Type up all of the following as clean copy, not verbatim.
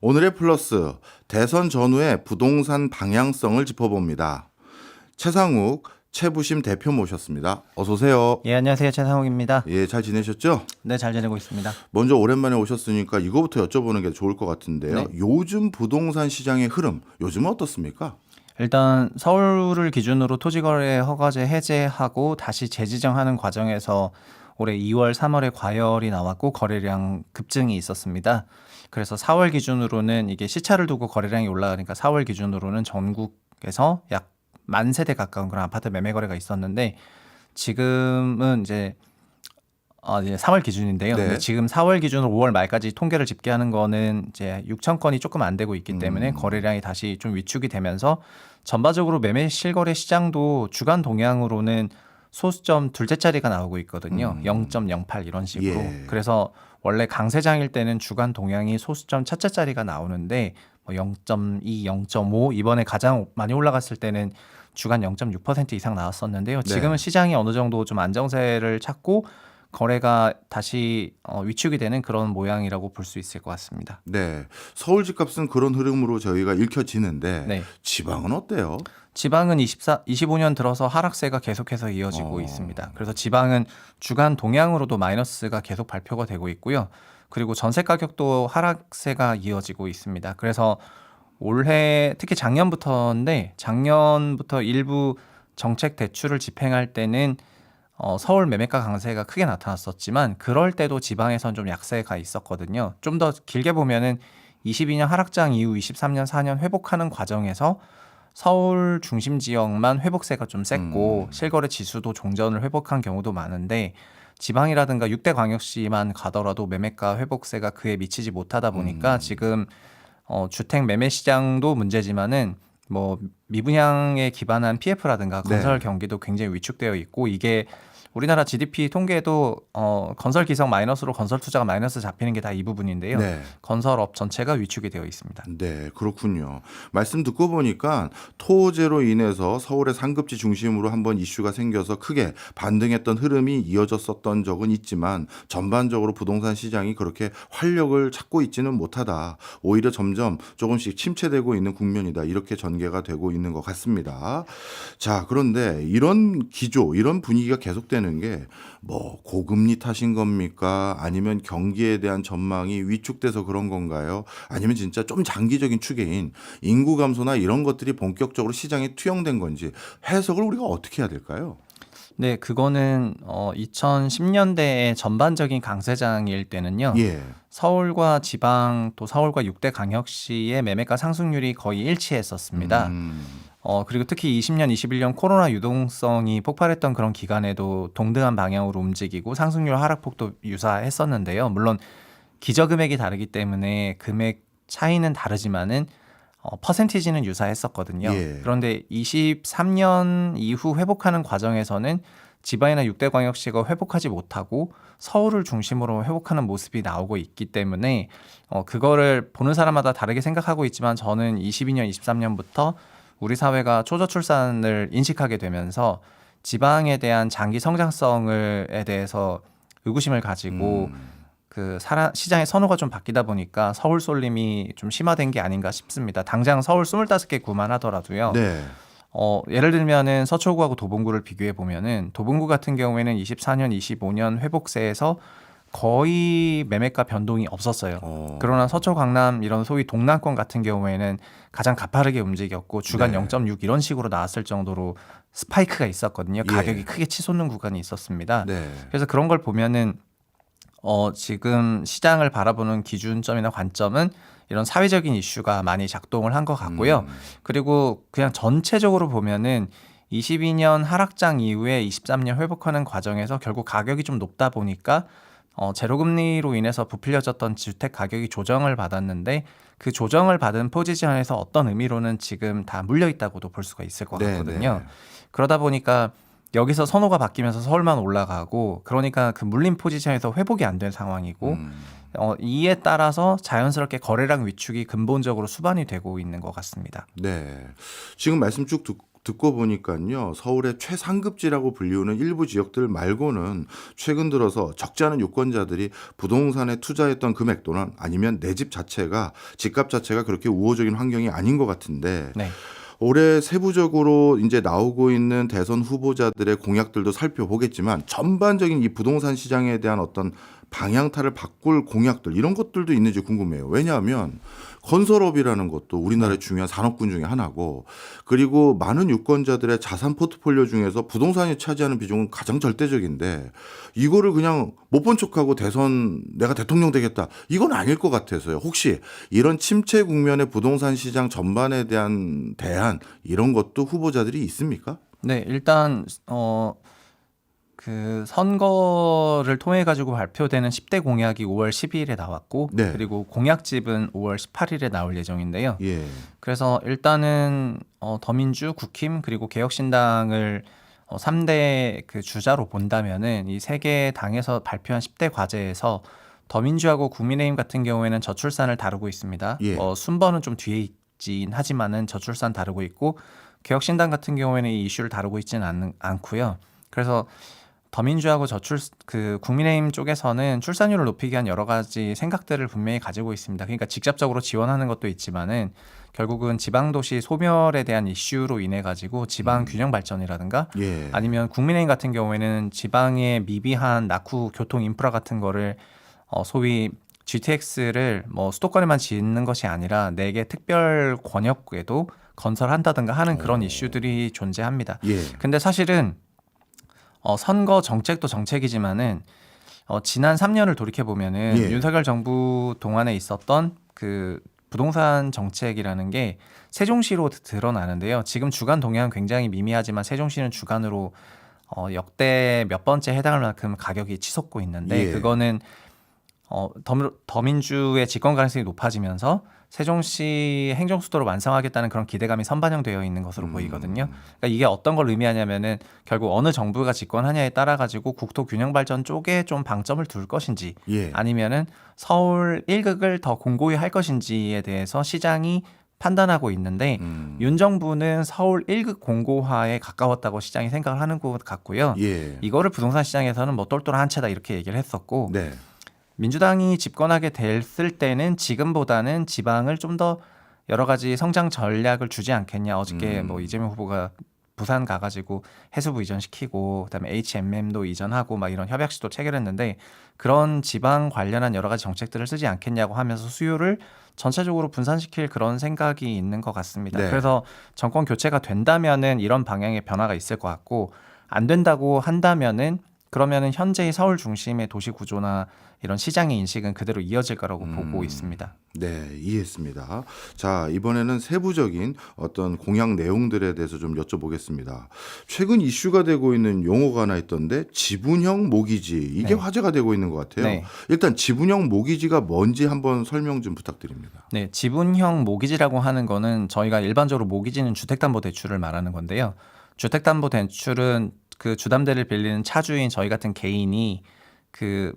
오늘의 플러스, 대선 전후의 부동산 방향성을 짚어봅니다. 최상욱, 최부심 대표 모셨습니다. 어서 오세요. 예, 안녕하세요. 최상욱입니다. 예, 잘 지내셨죠? 네, 잘 지내고 있습니다. 먼저 오랜만에 오셨으니까 이거부터 여쭤보는 게 좋을 것 같은데요. 네. 요즘 부동산 시장의 흐름, 요즘은 어떻습니까? 일단 서울을 기준으로 토지거래 허가제 해제하고 다시 재지정하는 과정에서 올해 2월, 3월에 과열이 나왔고 거래량 급증이 있었습니다. 그래서 4월 기준으로는 이게 시차를 두고 거래량이 올라가니까 4월 기준으로는 전국에서 약 10,000세대 가까운 그런 아파트 매매 거래가 있었는데 지금은 이제 3월 기준인데요. 네. 근데 지금 4월 기준으로 5월 말까지 통계를 집계하는 거는 이제 6천 건이 조금 안 되고 있기 때문에 거래량이 다시 좀 위축이 되면서 전반적으로 매매 실거래 시장도 주간 동향으로는 소수점 둘째 자리가 나오고 있거든요. 0.08 이런 식으로. 예. 그래서 원래 강세장일 때는 주간 동향이 소수점 첫째 자리가 나오는데 뭐 0.2, 0.5 이번에 가장 많이 올라갔을 때는 주간 0.6% 이상 나왔었는데요. 지금은 네. 시장이 어느 정도 좀 안정세를 찾고 거래가 다시 위축이 되는 그런 모양이라고 볼 수 있을 것 같습니다. 네. 서울 집값은 그런 흐름으로 저희가 읽혀지는데 네. 지방은 어때요? 지방은 25년 들어서 하락세가 계속해서 이어지고 있습니다. 그래서 지방은 주간 동향으로도 마이너스가 계속 발표가 되고 있고요. 그리고 전세 가격도 하락세가 이어지고 있습니다. 그래서 올해 특히 작년부터인데 작년부터 일부 정책 대출을 집행할 때는 서울 매매가 강세가 크게 나타났었지만 그럴 때도 지방에선 좀 약세가 있었거든요. 좀 더 길게 보면은 22년 하락장 이후 23년, 4년 회복하는 과정에서 서울 중심 지역만 회복세가 좀 셌고 실거래 지수도 종전을 회복한 경우도 많은데 지방이라든가 6대 광역시만 가더라도 매매가 회복세가 그에 미치지 못하다 보니까 지금 주택 매매 시장도 문제지만은 뭐 미분양에 기반한 PF라든가 건설 네. 경기도 굉장히 위축되어 있고 이게 우리나라 GDP 통계에도 건설 기성 마이너스로 건설 투자가 마이너스 잡히는 게 다 이 부분인데요. 네. 건설업 전체가 위축이 되어 있습니다. 네, 그렇군요. 말씀 듣고 보니까 토제로 인해서 서울의 상급지 중심으로 한번 이슈가 생겨서 크게 반등했던 흐름이 이어졌었던 적은 있지만 전반적으로 부동산 시장이 그렇게 활력을 찾고 있지는 못하다. 오히려 점점 조금씩 침체되고 있는 국면이다. 이렇게 전개가 되고 있는 것 같습니다. 자, 그런데 이런 기조, 이런 분위기가 계속되는 게 뭐 고금리 탓인 겁니까? 아니면 경기에 대한 전망이 위축돼서 그런 건가요? 아니면 진짜 좀 장기적인 추계인 인구 감소나 이런 것들이 본격적으로 시장에 투영된 건지 해석을 우리가 어떻게 해야 될까요? 네, 그거는 2010년대의 전반적인 강세장일 때는요. 예. 서울과 지방 또 서울과 6대 광역시의 매매가 상승률이 거의 일치했었습니다. 그리고 특히 20년, 21년 코로나 유동성이 폭발했던 그런 기간에도 동등한 방향으로 움직이고 상승률 하락폭도 유사했었는데요. 물론 기저금액이 다르기 때문에 금액 차이는 다르지만은 퍼센티지는 유사했었거든요. 예. 그런데 23년 이후 회복하는 과정에서는 지방이나 6대 광역시가 회복하지 못하고 서울을 중심으로 회복하는 모습이 나오고 있기 때문에 그거를 보는 사람마다 다르게 생각하고 있지만 저는 22년, 23년부터 우리 사회가 초저출산을 인식하게 되면서 지방에 대한 장기 성장성에 대해서 의구심을 가지고 시장의 선호가 좀 바뀌다 보니까 서울 쏠림이 좀 심화된 게 아닌가 싶습니다. 당장 서울 25개 구만 하더라도요. 네. 예를 들면은 서초구하고 도봉구를 비교해 보면은 도봉구 같은 경우에는 24년, 25년 회복세에서 거의 매매가 변동이 없었어요. 그러나 서초, 강남 이런 소위 동남권 같은 경우에는 가장 가파르게 움직였고 주간 네. 0.6 이런 식으로 나왔을 정도로 스파이크가 있었거든요. 가격이 예. 크게 치솟는 구간이 있었습니다. 네. 그래서 그런 걸 보면은 지금 시장을 바라보는 기준점이나 관점은 이런 사회적인 이슈가 많이 작동을 한 것 같고요. 그리고 그냥 전체적으로 보면은 22년 하락장 이후에 23년 회복하는 과정에서 결국 가격이 좀 높다 보니까 제로금리로 인해서 부풀려졌던 주택 가격이 조정을 받았는데 그 조정을 받은 포지션에서 어떤 의미로는 지금 다 물려 있다고도 볼 수가 있을 것 네, 같거든요. 네. 그러다 보니까 여기서 선호가 바뀌면서 서울만 올라가고 그러니까 그 물린 포지션에서 회복이 안 된 상황이고 이에 따라서 자연스럽게 거래량 위축이 근본적으로 수반이 되고 있는 것 같습니다. 네. 지금 말씀 쭉 듣고 보니까요. 서울의 최상급지라고 불리우는 일부 지역들 말고는 최근 들어서 적지 않은 유권자들이 부동산에 투자했던 금액 또는 아니면 내 집 자체가 집값 자체가 그렇게 우호적인 환경이 아닌 것 같은데 네. 올해 세부적으로 이제 나오고 있는 대선 후보자들의 공약들도 살펴보겠지만 전반적인 이 부동산 시장에 대한 어떤 방향타를 바꿀 공약들 이런 것들도 있는지 궁금해요. 왜냐하면 건설업이라는 것도 우리나라의 중요한 산업군 중에 하나고 그리고 많은 유권자들의 자산 포트폴리오 중에서 부동산이 차지하는 비중은 가장 절대적인데 이거를 그냥 못 본 척하고 대선 내가 대통령 되겠다 이건 아닐 것 같아서요. 혹시 이런 침체 국면의 부동산 시장 전반에 대한 대안 이런 것도 후보자들이 있습니까? 네, 일단 그 선거를 통해 가지고 발표되는 10대 공약이 5월 12일에 나왔고 네. 그리고 공약집은 5월 18일에 나올 예정인데요. 예. 그래서 일단은 더민주, 국힘 그리고 개혁신당을 3대 그 주자로 본다면은 이 세 개 당에서 발표한 10대 과제에서 더민주하고 국민의힘 같은 경우에는 저출산을 다루고 있습니다. 예. 순번은 좀 뒤에 있긴 하지만은 저출산 다루고 있고 개혁신당 같은 경우에는 이 이슈를 다루고 있지는 않고요. 그래서 더민주하고 그 국민의힘 쪽에서는 출산율을 높이기 위한 여러 가지 생각들을 분명히 가지고 있습니다. 그러니까 직접적으로 지원하는 것도 있지만은 결국은 지방도시 소멸에 대한 이슈로 인해 가지고 지방 균형 발전이라든가 예. 아니면 국민의힘 같은 경우에는 지방의 미비한 낙후 교통 인프라 같은 거를 소위 GTX를 뭐 수도권에만 짓는 것이 아니라 4개 특별 권역에도 건설한다든가 하는 그런 이슈들이 존재합니다. 예. 근데 사실은 선거 정책도 정책이지만은 지난 3년을 돌이켜 보면은 예. 윤석열 정부 동안에 있었던 그 부동산 정책이라는 게 세종시로 드러나는데요. 지금 주간 동향은 굉장히 미미하지만 세종시는 주간으로 역대 몇 번째 해당할 만큼 가격이 치솟고 있는데 예. 그거는 더민주의 집권 가능성이 높아지면서 세종시 행정수도를 완성하겠다는 그런 기대감이 선반영되어 있는 것으로 보이거든요. 그러니까 이게 어떤 걸 의미하냐면은 결국 어느 정부가 집권하냐에 따라 가지고 국토 균형 발전 쪽에 좀 방점을 둘 것인지 예. 아니면은 서울 1극을 더 공고히 할 것인지에 대해서 시장이 판단하고 있는데 윤 정부는 서울 1극 공고화에 가까웠다고 시장이 생각을 하는 것 같고요. 예. 이거를 부동산 시장에서는 뭐 똘똘한 채다 이렇게 얘기를 했었고 네. 민주당이 집권하게 됐을 때는 지금보다는 지방을 좀 더 여러 가지 성장 전략을 주지 않겠냐. 어저께 뭐 이재명 후보가 부산 가가지고 해수부 이전시키고 그다음에 HMM도 이전하고 막 이런 협약식도 체결했는데 그런 지방 관련한 여러 가지 정책들을 쓰지 않겠냐고 하면서 수요를 전체적으로 분산시킬 그런 생각이 있는 것 같습니다. 네. 그래서 정권 교체가 된다면은 이런 방향의 변화가 있을 것 같고 안 된다고 한다면은 그러면은 현재의 서울 중심의 도시 구조나 이런 시장의 인식은 그대로 이어질 거라고 보고 있습니다. 네, 이해했습니다. 자, 이번에는 세부적인 어떤 공약 내용들에 대해서 좀 여쭤보겠습니다. 최근 이슈가 되고 있는 용어가 하나 있던데 지분형 모기지 이게 네. 화제가 되고 있는 것 같아요. 네. 일단 지분형 모기지가 뭔지 한번 설명 좀 부탁드립니다. 네, 지분형 모기지라고 하는 거는 저희가 일반적으로 모기지는 주택담보대출을 말하는 건데요. 주택담보대출은 그 주담대를 빌리는 차주인 저희 같은 개인이 그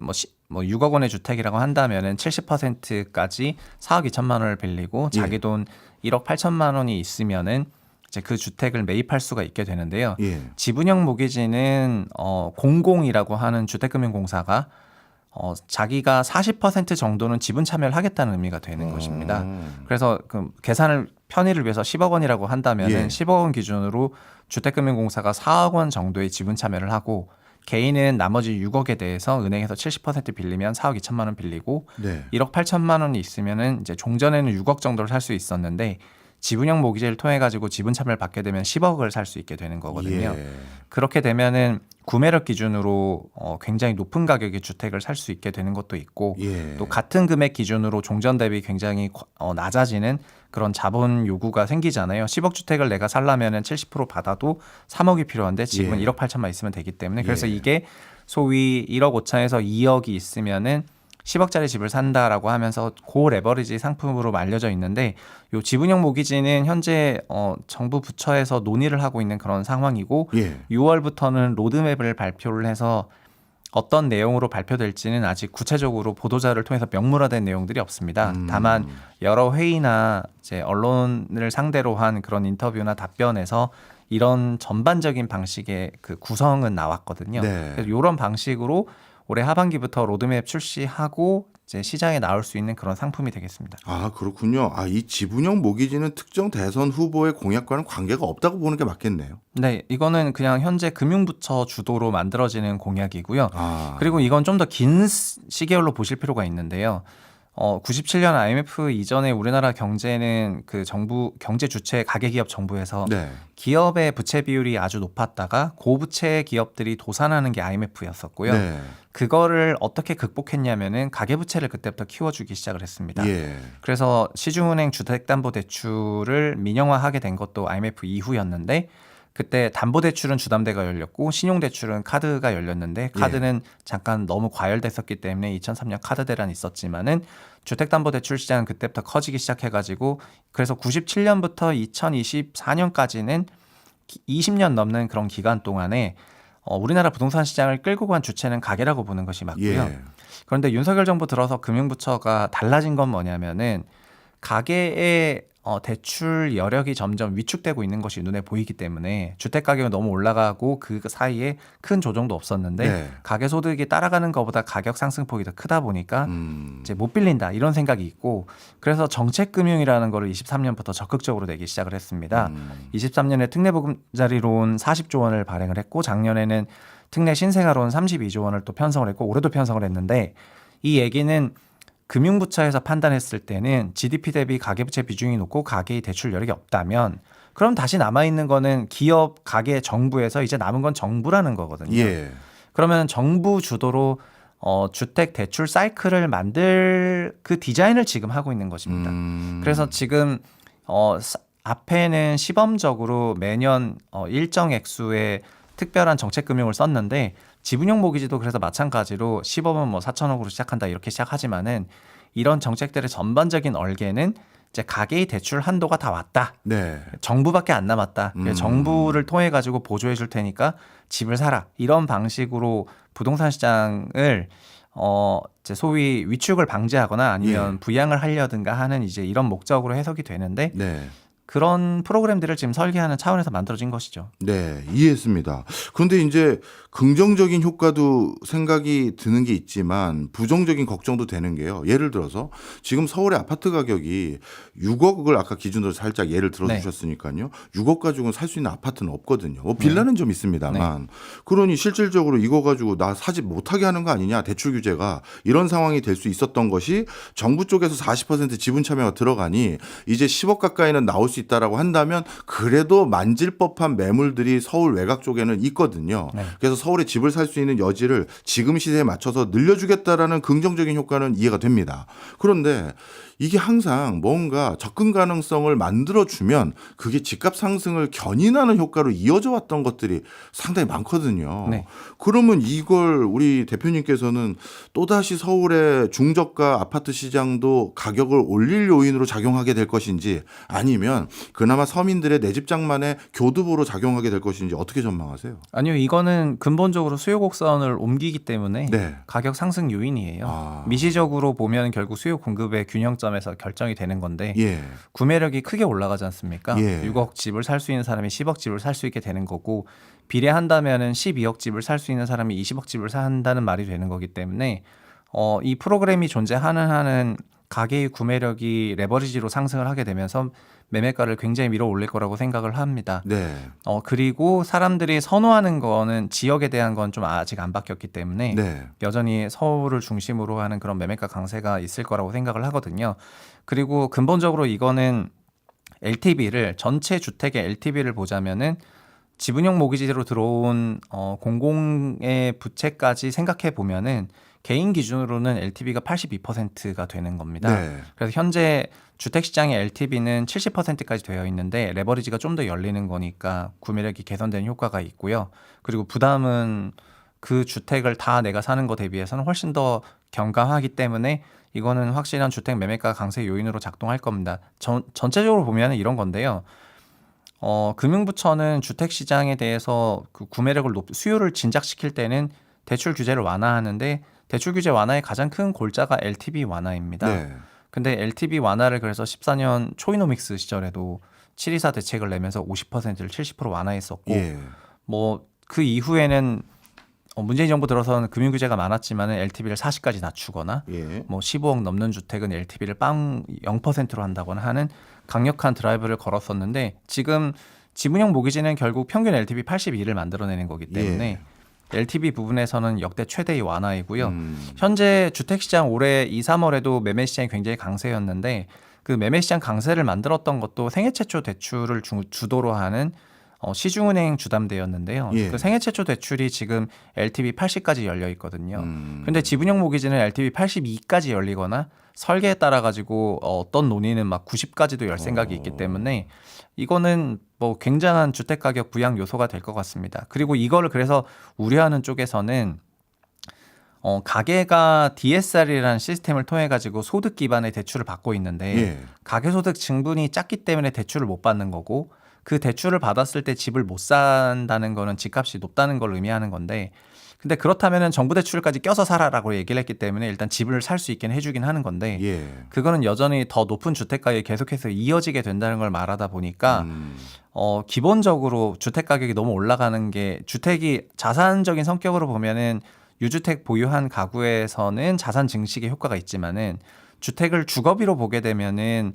뭐 6억 원의 주택이라고 한다면은 70%까지 4억 2천만 원을 빌리고 자기 예. 돈 1억 8천만 원이 있으면은 이제 그 주택을 매입할 수가 있게 되는데요. 예. 지분형 모기지는 공공이라고 하는 주택금융공사가 자기가 40% 정도는 지분 참여를 하겠다는 의미가 되는 것입니다. 그래서 그 계산을 편의를 위해서 10억 원이라고 한다면은 예. 10억 원 기준으로 주택금융공사가 4억 원 정도의 지분 참여를 하고 개인은 나머지 6억에 대해서 은행에서 70% 빌리면 4억 2천만 원 빌리고 네. 1억 8천만 원이 있으면은 이제 종전에는 6억 정도를 살 수 있었는데 지분형 모기지를 통해 가지고 지분 참여를 받게 되면 10억을 살 수 있게 되는 거거든요. 예. 그렇게 되면은 구매력 기준으로 굉장히 높은 가격의 주택을 살 수 있게 되는 것도 있고 예. 또 같은 금액 기준으로 종전 대비 굉장히 낮아지는 그런 자본 요구가 생기잖아요. 10억 주택을 내가 살려면은 70% 받아도 3억이 필요한데 지금은 예. 1억 8천만 있으면 되기 때문에 그래서 예. 이게 소위 1억 5천에서 2억이 있으면은 10억짜리 집을 산다라고 하면서 고 레버리지 상품으로 알려져 있는데 요 지분형 모기지는 현재 정부 부처에서 논의를 하고 있는 그런 상황이고 예. 6월부터는 로드맵을 발표를 해서 어떤 내용으로 발표될지는 아직 구체적으로 보도자를 통해서 명물화된 내용들이 없습니다. 다만 여러 회의나 이제 언론을 상대로 한 그런 인터뷰나 답변에서 이런 전반적인 방식의 그 구성은 나왔거든요. 네. 그래서 이런 방식으로 올해 하반기부터 로드맵 출시하고 이제 시장에 나올 수 있는 그런 상품이 되겠습니다. 아, 그렇군요. 아, 이 지분형 모기지는 특정 대선 후보의 공약과는 관계가 없다고 보는 게 맞겠네요. 네, 이거는 그냥 현재 금융부처 주도로 만들어지는 공약이고요. 아, 그리고 이건 좀 더 긴 시계열로 보실 필요가 있는데요. 97년 IMF 이전에 우리나라 경제는 그 정부 경제 주체 가계기업 정부에서 네. 기업의 부채 비율이 아주 높았다가 고부채 기업들이 도산하는 게 IMF였었고요. 네. 그거를 어떻게 극복했냐면은 가계부채를 그때부터 키워주기 시작을 했습니다. 예. 그래서 시중은행 주택담보대출을 민영화하게 된 것도 IMF 이후였는데 그때 담보대출은 주담대가 열렸고 신용대출은 카드가 열렸는데 카드는 잠깐 너무 과열됐었기 때문에 2003년 카드 대란이 있었지만은 주택담보대출 시장은 그때부터 커지기 시작해가지고 그래서 97년부터 2024년까지는 20년 넘는 그런 기간 동안에 우리나라 부동산 시장을 끌고 간 주체는 가계라고 보는 것이 맞고요. 예. 그런데 윤석열 정부 들어서 금융부처가 달라진 건 뭐냐면은 가계의 대출 여력이 점점 위축되고 있는 것이 눈에 보이기 때문에 주택 가격이 너무 올라가고 그 사이에 큰 조정도 없었는데 네. 가계 소득이 따라가는 것보다 가격 상승폭이 더 크다 보니까 이제 못 빌린다 이런 생각이 있고 그래서 정책금융이라는 거를 23년부터 적극적으로 내기 시작을 했습니다. 23년에 특례보금자리론 40조 원을 발행을 했고 작년에는 특례 신생아론 32조 원을 또 편성을 했고 올해도 편성을 했는데 이 얘기는 금융부처에서 판단했을 때는 GDP 대비 가계부채 비중이 높고 가계의 대출 여력이 없다면 그럼 다시 남아있는 거는 기업, 가계, 정부에서 이제 남은 건 정부라는 거거든요. 예. 그러면 정부 주도로 주택 대출 사이클을 만들 그 디자인을 지금 하고 있는 것입니다. 그래서 지금 앞에는 시범적으로 매년 일정 액수의 특별한 정책금융을 썼는데 지분형 모기지도 그래서 마찬가지로 시범은 뭐 4천억으로 시작한다 이렇게 시작하지만은 이런 정책들의 전반적인 얼개는 이제 가계의 대출 한도가 다 왔다. 네. 정부밖에 안 남았다. 그래서 정부를 통해 가지고 보조해 줄 테니까 집을 사라. 이런 방식으로 부동산 시장을 이제 소위 위축을 방지하거나 아니면 부양을 하려든가 하는 이제 이런 목적으로 해석이 되는데 네. 그런 프로그램들을 지금 설계하는 차원에서 만들어진 것이죠. 네, 이해했습니다. 그런데 이제 긍정적인 효과도 생각이 드는 게 있지만 부정적인 걱정도 되는 게요. 예를 들어서 지금 서울의 아파트 가격이 6억을 아까 기준으로 살짝 예를 들어 주셨으니까요. 6억 가지고는 살 수 있는 아파트는 없거든요. 뭐 빌라는 좀 있습니다만. 그러니 실질적으로 이거 가지고 나 사집 못하게 하는 거 아니냐. 대출 규제가 이런 상황이 될 수 있었던 것이 정부 쪽에서 40% 지분 참여가 들어가니 이제 10억 가까이는 나올 수 있다라고 한다면 그래도 만질 법한 매물들이 서울 외곽 쪽에는 있거든요. 그래서 서울에 집을 살 수 있는 여지를 지금 시세에 맞춰서 늘려주겠다라는 긍정적인 효과는 이해가 됩니다. 그런데 이게 항상 뭔가 접근 가능성을 만들어주면 그게 집값 상승을 견인하는 효과로 이어져 왔던 것들이 상당히 많거든요. 네. 그러면 이걸 우리 대표님께서는 또다시 서울의 중저가 아파트 시장도 가격을 올릴 요인으로 작용하게 될 것인지 아니면 그나마 서민들의 내 집장만의 교두보로 작용하게 될 것인지 어떻게 전망하세요? 아니요, 이거는 근본적으로 수요 곡선을 옮기기 때문에 네. 가격 상승 요인이에요. 미시적으로 보면 결국 수요 공급의 균형점에서 결정이 되는 건데 예. 구매력이 크게 올라가지 않습니까? 예. 6억 집을 살 수 있는 사람이 10억 집을 살 수 있게 되는 거고 비례한다면은 12억 집을 살 수 있는 사람이 20억 집을 산다는 말이 되는 거기 때문에 이 프로그램이 존재하는 한은 가계의 구매력이 레버리지로 상승을 하게 되면서 매매가를 굉장히 밀어 올릴 거라고 생각을 합니다. 네. 그리고 사람들이 선호하는 거는 지역에 대한 건 좀 아직 안 바뀌었기 때문에 네. 여전히 서울을 중심으로 하는 그런 매매가 강세가 있을 거라고 생각을 하거든요. 그리고 근본적으로 이거는 LTV를 전체 주택의 LTV를 보자면은 지분형 모기지로 들어온 공공의 부채까지 생각해 보면은 개인 기준으로는 LTV가 82%가 되는 겁니다. 네. 그래서 현재 주택시장의 LTV는 70%까지 되어 있는데 레버리지가 좀 더 열리는 거니까 구매력이 개선되는 효과가 있고요. 그리고 부담은 그 주택을 다 내가 사는 거 대비해서는 훨씬 더 경감하기 때문에 이거는 확실한 주택 매매가 강세 요인으로 작동할 겁니다. 전체적으로 보면 이런 건데요. 금융부처는 주택시장에 대해서 그 구매력을 수요를 진작시킬 때는 대출 규제를 완화하는데 대출 규제 완화의 가장 큰 골자가 LTV 완화입니다. 네. 근데 LTV 완화를 그래서 14년 초이노믹스 시절에도 724 대책을 내면서 50%를 70% 완화했었고 예. 뭐 그 이후에는 문재인 정부 들어서는 금융 규제가 많았지만은 LTV를 40까지 낮추거나 예. 뭐 15억 넘는 주택은 LTV를 0%로 한다거나 하는 강력한 드라이브를 걸었었는데 지금 지분형 모기지는 결국 평균 LTV 82를 만들어내는 거기 때문에 LTV 부분에서는 역대 최대의 완화이고요. 현재 주택시장 올해 2, 3월에도 매매 시장이 굉장히 강세였는데 그 매매 시장 강세를 만들었던 것도 생애 최초 대출을 주도로 하는 시중은행 주담대였는데요. 예. 그 생애 최초 대출이 지금 LTV 80까지 열려 있거든요. 근데 지분형 모기지는 LTV 82까지 열리거나 설계에 따라 가지고 어떤 논의는 막 90까지도 열 생각이 있기 때문에 이거는 뭐 굉장한 주택 가격 부양 요소가 될 것 같습니다. 그리고 이거를 그래서 우려하는 쪽에서는 가계가 DSR이라는 시스템을 통해 가지고 소득 기반의 대출을 받고 있는데 예. 가계소득 증분이 작기 때문에 대출을 못 받는 거고 그 대출을 받았을 때 집을 못 산다는 거는 집값이 높다는 걸 의미하는 건데 근데 그렇다면은 정부 대출까지 껴서 살아라고 얘기를 했기 때문에 일단 집을 살 수 있게 해주긴 하는 건데 예. 그거는 여전히 더 높은 주택가에 계속해서 이어지게 된다는 걸 말하다 보니까 기본적으로 주택 가격이 너무 올라가는 게 주택이 자산적인 성격으로 보면은 유주택 보유한 가구에서는 자산 증식의 효과가 있지만은 주택을 주거비로 보게 되면은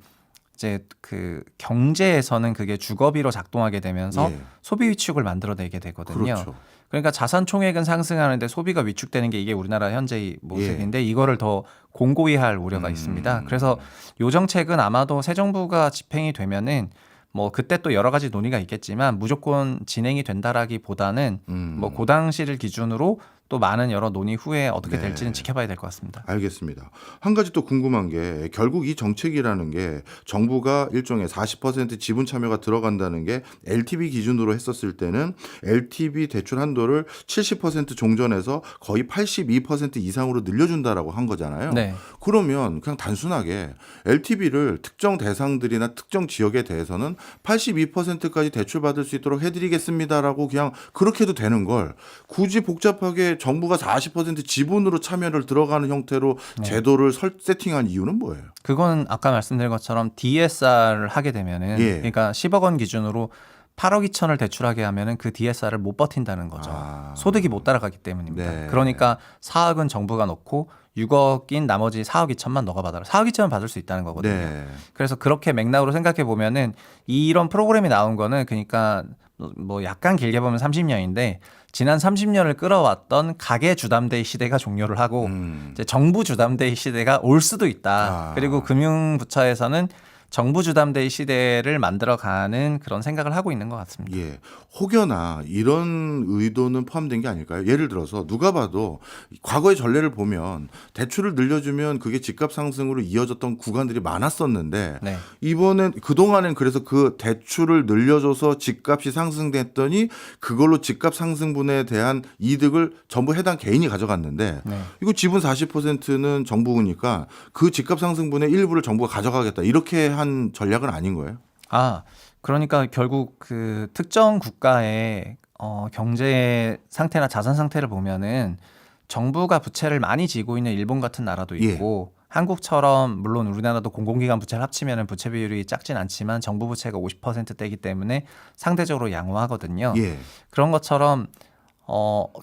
이제 그 경제에서는 그게 주거비로 작동하게 되면서 예. 소비 위축을 만들어내게 되거든요. 그렇죠. 그러니까 자산 총액은 상승하는데 소비가 위축되는 게 이게 우리나라 현재의 모습인데 이거를 더 공고히 할 우려가 있습니다. 그래서 요 정책은 아마도 새 정부가 집행이 되면은 뭐 그때 또 여러 가지 논의가 있겠지만 무조건 진행이 된다라기보다는 뭐 그 당시를 기준으로 또 많은 여러 논의 후에 어떻게 될지는 지켜봐야 될 것 같습니다. 알겠습니다. 한 가지 또 궁금한 게 결국 이 정책이라는 게 정부가 일종의 40% 지분 참여가 들어간다는 게 LTV 기준으로 했었을 때는 LTV 대출 한도를 70% 종전해서 거의 82% 이상으로 늘려준다라고 한 거잖아요. 네. 그러면 그냥 단순하게 LTV를 특정 대상들이나 특정 지역에 대해서는 82%까지 대출받을 수 있도록 해드리겠습니다라고 그냥 그렇게 해도 되는 걸 굳이 복잡하게 정부가 40% 지분으로 참여를 들어가는 형태로 제도를 세팅한 이유는 뭐예요? 그건 아까 말씀드린 것처럼 DSR을 하게 되면은 예. 그러니까 10억 원 기준으로 8억 2천을 대출하게 하면은 그 DSR을 못 버틴다는 거죠. 소득이 못 따라가기 때문입니다. 네. 그러니까 4억은 정부가 넣고 6억인 나머지 4억 2천만 너가 받아라. 4억 2천은 받을 수 있다는 거거든요. 네. 그래서 그렇게 맥락으로 생각해 보면은 이런 프로그램이 나온 거는 그러니까 뭐 약간 길게 보면 30년인데 지난 30년을 끌어왔던 가계 주담대의 시대가 종료를 하고 이제 정부 주담대의 시대가 올 수도 있다. 그리고 금융부처에서는 정부 주담대의 시대를 만들어가는 그런 생각을 하고 있는 것 같습니다. 예, 혹여나 이런 의도는 포함된 게 아닐까요? 예를 들어서 누가 봐도 과거의 전례를 보면 대출을 늘려주면 그게 집값 상승으로 이어졌던 구간들이 많았었는데 네. 이번엔 그동안엔 그래서 그 대출을 늘려줘서 집값이 상승됐더니 그걸로 집값 상승분에 대한 이득을 전부 해당 개인이 가져갔는데 네. 이거 지분 40%는 정부니까 그 집값 상승분의 일부를 정부가 가져가겠다 이렇게 한 전략은 아닌 거예요? 그러니까 결국 그 특정 국가의 경제 상태나 자산 상태를 보면은 정부가 부채를 많이 지고 있는 일본 같은 나라도 있고 한국처럼 물론 우리나라도 공공기관 부채를 합치면 부채 비율이 작진 않지만 정부 부채가 50%대이기 때문에 상대적으로 양호하거든요. 예. 그런 것처럼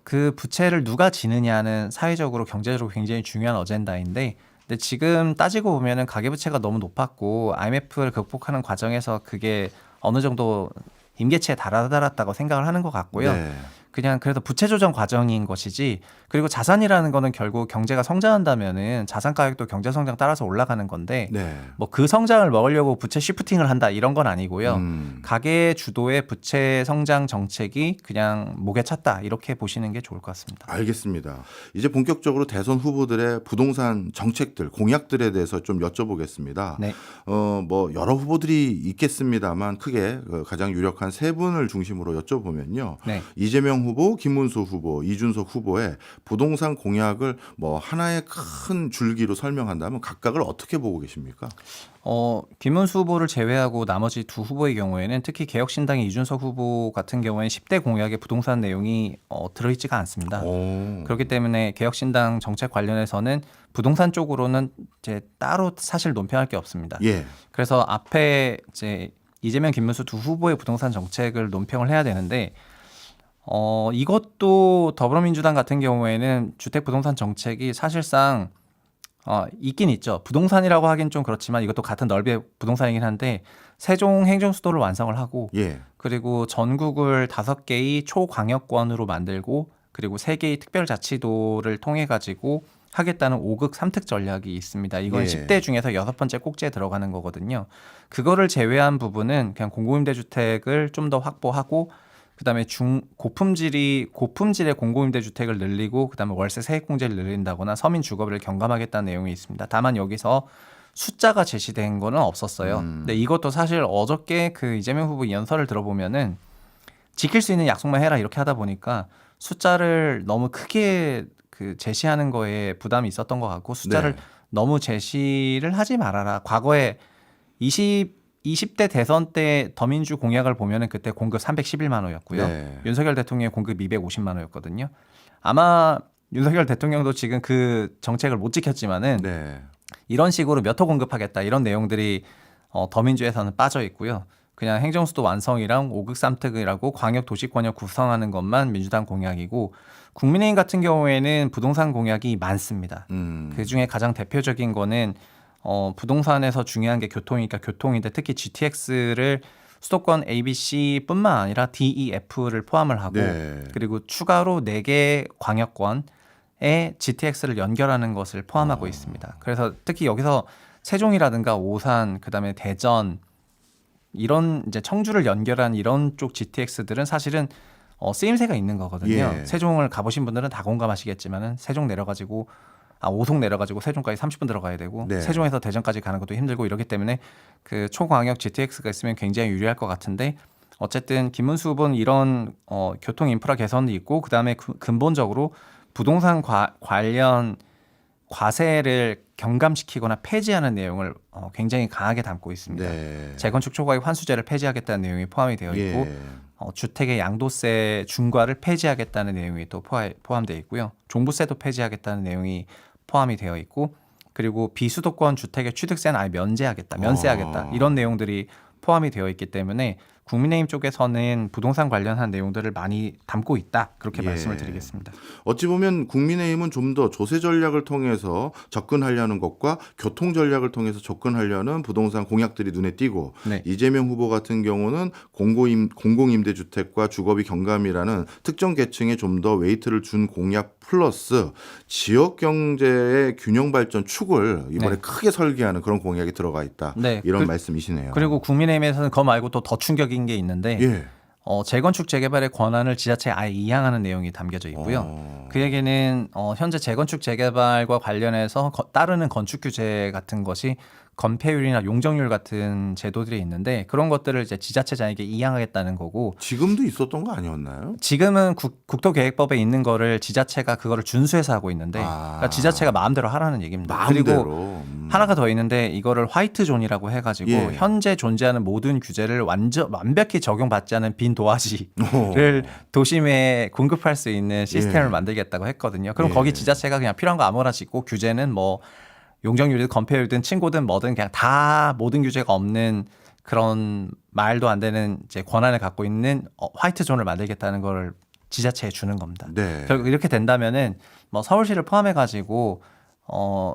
그 부채를 누가 지느냐는 사회적으로 경제적으로 굉장히 중요한 어젠다인데 근데 지금 따지고 보면은 가계부채가 너무 높았고 IMF를 극복하는 과정에서 그게 어느 정도 임계치에 달아달았다고 생각을 하는 것 같고요. 네. 그냥 그래도 부채 조정 과정인 것이지 그리고 자산이라는 거는 결국 경제가 성장한다면은 자산 가격도 경제 성장 따라서 올라가는 건데 네. 뭐 그 성장을 먹으려고 부채 시프팅을 한다 이런 건 아니고요. 음. 가계 주도의 부채 성장 정책이 그냥 목에 찼다 이렇게 보시는 게 좋을 것 같습니다. 알겠습니다. 이제 본격적으로 대선 후보들의 부동산 정책들, 공약들에 대해서 좀 여쭤보겠습니다. 네. 뭐 여러 후보들이 있겠습니다만 크게 가장 유력한 세 분을 중심으로 여쭤보면요. 네. 이재명 후보, 김문수 후보, 이준석 후보의 부동산 공약을 뭐 하나의 큰 줄기로 설명한다면 각각을 어떻게 보고 계십니까? 김문수 후보를 제외하고 나머지 두 후보의 경우에는 특히 개혁신당의 이준석 후보 같은 경우에는 10대 공약의 부동산 내용이 들어있지가 않습니다. 그렇기 때문에 개혁신당 정책 관련해서는 부동산 쪽으로는 이제 따로 사실 논평할 게 없습니다. 예. 그래서 앞에 이제 이재명, 김문수 두 후보의 부동산 정책을 논평을 해야 되는데 이것도 더불어민주당 같은 경우에는 주택 부동산 정책이 사실상 있긴 있죠. 부동산이라고 하긴 좀 그렇지만 이것도 같은 넓이의 부동산이긴 한데 세종 행정수도를 완성을 하고 예. 그리고 전국을 5개의 초광역권으로 만들고 그리고 3개의 특별자치도를 통해 가지고 하겠다는 5극 3특 전략이 있습니다. 이건 예. 10대 중에서 6번째 꼭지에 들어가는 거거든요. 그거를 제외한 부분은 그냥 공공임대주택을 좀 더 확보하고 그다음에 고품질의 공공임대주택을 늘리고 그다음에 월세 세액공제를 늘린다거나 서민 주거비를 경감하겠다는 내용이 있습니다. 다만 여기서 숫자가 제시된 거는 없었어요. 근데 이것도 사실 어저께 그 이재명 후보 연설을 들어보면은 지킬 수 있는 약속만 해라 이렇게 하다 보니까 숫자를 너무 크게 그 제시하는 거에 부담이 있었던 것 같고 숫자를 네. 너무 제시를 하지 말아라. 과거에 20대 대선 때 더민주 공약을 보면은 그때 공급 311만 호였고요. 네. 윤석열 대통령의 공급 250만 호였거든요. 아마 윤석열 대통령도 지금 그 정책을 못 지켰지만은 네. 이런 식으로 몇 호 공급하겠다 이런 내용들이 더민주에서는 빠져 있고요. 그냥 행정수도 완성이랑 5극 3특이라고 광역 도시권역 구성하는 것만 민주당 공약이고 국민의힘 같은 경우에는 부동산 공약이 많습니다. 그중에 가장 대표적인 거는 부동산에서 중요한 게 교통이니까 교통인데 특히 GTX를 수도권 ABC뿐만 아니라 DEF를 포함을 하고 네. 그리고 추가로 4개 광역권에 GTX를 연결하는 것을 포함하고 있습니다. 그래서 특히 여기서 세종이라든가 오산, 그다음에 대전 이런 이제 청주를 연결한 이런 쪽 GTX들은 사실은 쓰임새가 있는 거거든요. 예. 세종을 가보신 분들은 다 공감하시겠지만은 세종 내려가지고 오송 내려가지고 세종까지 30분 들어가야 되고 네. 세종에서 대전까지 가는 것도 힘들고 이렇기 때문에 그 초광역 GTX가 있으면 굉장히 유리할 것 같은데 어쨌든 김문수 후보는 이런 교통 인프라 개선도 있고 그다음에 근본적으로 부동산 관련 과세를 경감시키거나 폐지하는 내용을 굉장히 강하게 담고 있습니다. 네. 재건축 초과익 환수제를 폐지하겠다는 내용이 포함이 되어 있고 예. 주택의 양도세 중과를 폐지하겠다는 내용이 또 포함되어 있고요. 종부세도 폐지하겠다는 내용이 포함이 되어 있고 그리고 비수도권 주택의 취득세는 아예 면세하겠다 이런 내용들이 포함이 되어 있기 때문에 국민의힘 쪽에서는 부동산 관련한 내용들을 많이 담고 있다 그렇게 예. 말씀을 드리겠습니다. 어찌 보면 국민의힘은 좀 더 조세 전략을 통해서 접근하려는 것과 교통 전략을 통해서 접근하려는 부동산 공약들이 눈에 띄고 네. 이재명 후보 같은 경우는 공공임대주택과 주거비 경감이라는 특정 계층에 좀 더 웨이트를 준 공약 플러스 지역 경제의 균형 발전 축을 이번에 네. 크게 설계하는 그런 공약이 들어가 있다. 네. 이런 말씀이시네요. 그리고 국민의힘에서는 그거 말고 또 더 충격인 게 있는데 예. 재건축 재개발의 권한을 지자체에 아예 이양하는 내용이 담겨져 있고요. 그 얘기는 현재 재건축 재개발과 관련해서 따르는 건축 규제 같은 것이 건폐율이나 용적률 같은 제도들이 있는데 그런 것들을 이제 지자체장에게 이양하겠다는 거고 지금도 있었던 거 아니었나요? 지금은 국토계획법에 있는 거를 지자체가 그거를 준수해서 하고 있는데 그러니까 지자체가 마음대로 하라는 얘기입니다. 마음대로. 그리고 하나가 더 있는데 이거를 화이트 존이라고 해가지고 예. 현재 존재하는 모든 규제를 완벽히 적용받지 않은 빈 도화지를 도심에 공급할 수 있는 시스템을 예. 만들겠다고 했거든요. 그럼 예. 거기 지자체가 그냥 필요한 거 아무거나 짓고 규제는 뭐 용적률이든 건폐율이든 층고든 뭐든 그냥 다 모든 규제가 없는 그런 말도 안 되는 이제 권한을 갖고 있는 화이트 존을 만들겠다는 걸 지자체에 주는 겁니다. 네. 결국 이렇게 된다면은 뭐 서울시를 포함해 가지고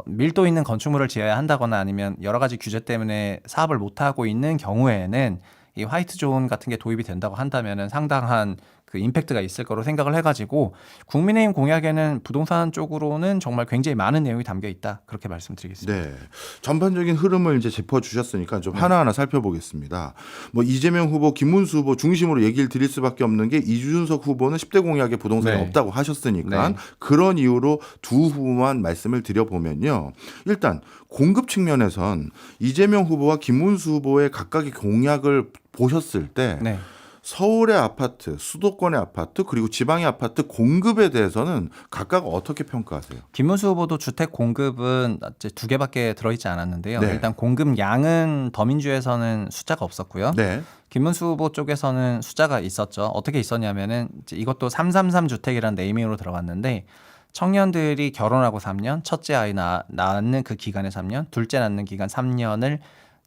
밀도 있는 건축물을 지어야 한다거나 아니면 여러 가지 규제 때문에 사업을 못 하고 있는 경우에는 이 화이트 존 같은 게 도입이 된다고 한다면은 상당한 그 임팩트가 있을 거로 생각을 해가지고 국민의힘 공약에는 부동산 쪽으로는 정말 굉장히 많은 내용이 담겨 있다 그렇게 말씀드리겠습니다. 네. 전반적인 흐름을 이제 짚어주셨으니까 좀 하나하나 살펴보겠습니다. 뭐 이재명 후보, 김문수 후보 중심으로 얘기를 드릴 수밖에 없는 게 이준석 후보는 10대 공약에 부동산이 네. 없다고 하셨으니까 네. 그런 이유로 두 후보만 말씀을 드려보면요. 일단 공급 측면에선 이재명 후보와 김문수 후보의 각각의 공약을 보셨을 때 네. 서울의 아파트, 수도권의 아파트, 그리고 지방의 아파트 공급에 대해서는 각각 어떻게 평가하세요? 김문수 후보도 주택 공급은 이제 2개밖에 들어있지 않았는데요. 네. 일단 공급 양은 더민주에서는 숫자가 없었고요. 네. 김문수 후보 쪽에서는 숫자가 있었죠. 어떻게 있었냐면은 이제 이것도 333 주택이라는 네이밍으로 들어갔는데 청년들이 결혼하고 3년, 첫째 아이 낳는 그 기간에 3년, 둘째 낳는 기간 3년을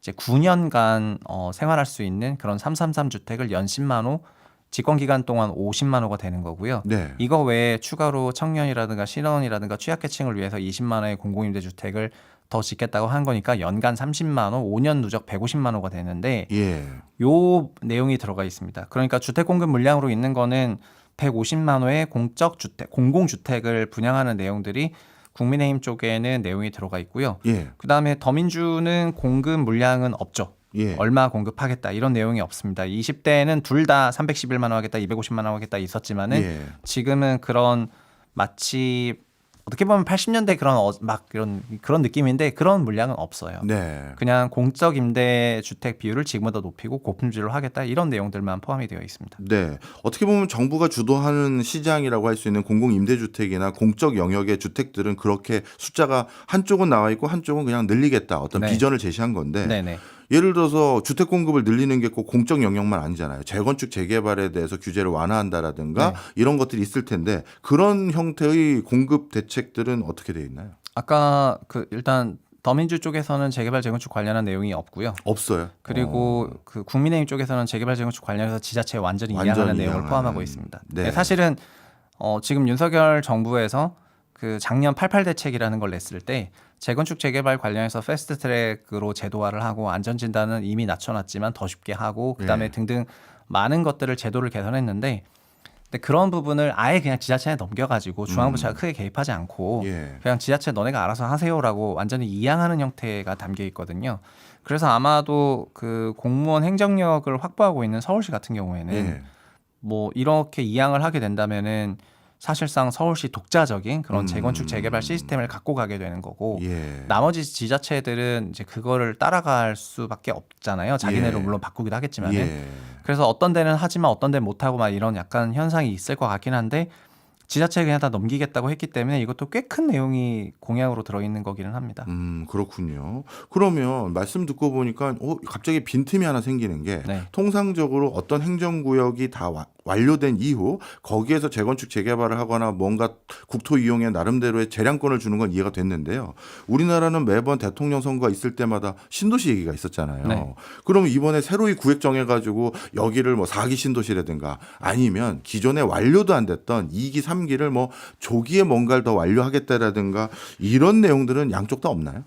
이제 9년간 생활할 수 있는 그런 333 주택을 연 10만 호, 집권 기간 동안 50만 호가 되는 거고요. 네. 이거 외에 추가로 청년이라든가 신혼이라든가 취약계층을 위해서 20만 호의 공공임대주택을 더 짓겠다고 한 거니까 연간 30만 호, 5년 누적 150만 호가 되는데 예. 요 내용이 들어가 있습니다. 그러니까 주택 공급 물량으로 있는 거는 150만 호의 공적 주택, 공공주택을 분양하는 내용들이 국민의힘 쪽에는 내용이 들어가 있고요. 예. 그다음에 더민주는 공급 물량은 없죠. 예. 얼마 공급하겠다 이런 내용이 없습니다. 20대에는 둘 다 311만 원 하겠다, 250만 원 하겠다 있었지만은 예. 지금은 그런 마치 어떻게 보면 80년대 막 그런 느낌인데 그런 물량은 없어요. 네. 그냥 공적 임대 주택 비율을 지금보다 높이고 고품질로 하겠다 이런 내용들만 포함이 되어 있습니다. 네. 어떻게 보면 정부가 주도하는 시장이라고 할 수 있는 공공임대주택이나 공적 영역의 주택들은 그렇게 숫자가 한쪽은 나와 있고 한쪽은 그냥 늘리겠다. 어떤 네. 비전을 제시한 건데 네네. 예를 들어서 주택 공급을 늘리는 게 꼭 공적 영역만 아니잖아요. 재건축 재개발에 대해서 규제를 완화한다라든가 네. 이런 것들이 있을 텐데 그런 형태의 공급 대책들은 어떻게 되어 있나요? 아까 일단 더민주 쪽에서는 재개발 재건축 관련한 내용이 없고요. 없어요. 그리고 그 국민의힘 쪽에서는 재개발 재건축 관련해서 지자체에 완전히 완전히 이양하는 내용을 이양하는. 포함하고 있습니다. 네. 사실은 지금 윤석열 정부에서 그 작년 88 대책이라는 걸 냈을 때 재건축 재개발 관련해서 패스트트랙으로 제도화를 하고 안전진단은 이미 낮춰놨지만 더 쉽게 하고 그다음에 예. 등등 많은 것들을 제도를 개선했는데 근데 그런 부분을 아예 그냥 지자체에 넘겨가지고 중앙부처가 크게 개입하지 않고 예. 그냥 지자체 너네가 알아서 하세요라고 완전히 이양하는 형태가 담겨 있거든요. 그래서 아마도 그 공무원 행정력을 확보하고 있는 서울시 같은 경우에는 예. 뭐 이렇게 이양을 하게 된다면은 사실상 서울시 독자적인 그런 재건축 재개발 시스템을 갖고 가게 되는 거고 예. 나머지 지자체들은 이제 그거를 따라갈 수밖에 없잖아요. 자기네로 예. 물론 바꾸기도 하겠지만은. 예. 그래서 어떤 데는 하지만 어떤 데는 못하고 막 이런 약간 현상이 있을 것 같긴 한데 지자체에 그냥 다 넘기겠다고 했기 때문에 이것도 꽤 큰 내용이 공약으로 들어있는 거기는 합니다. 그렇군요. 그러면 말씀 듣고 보니까 갑자기 빈틈이 하나 생기는 게 네. 통상적으로 어떤 행정구역이 다 완료된 이후 거기에서 재건축 재개발을 하거나 뭔가 국토 이용에 나름대로의 재량권을 주는 건 이해가 됐는데요. 우리나라는 매번 대통령 선거가 있을 때마다 신도시 얘기가 있었잖아요. 네. 그러면 이번에 새로이 구획 정해가지고 여기를 뭐 4기 신도시라든가 아니면 기존에 완료도 안 됐던 2기, 3기를 뭐 조기에 뭔가를 더 완료하겠다라든가 이런 내용들은 양쪽 다 없나요?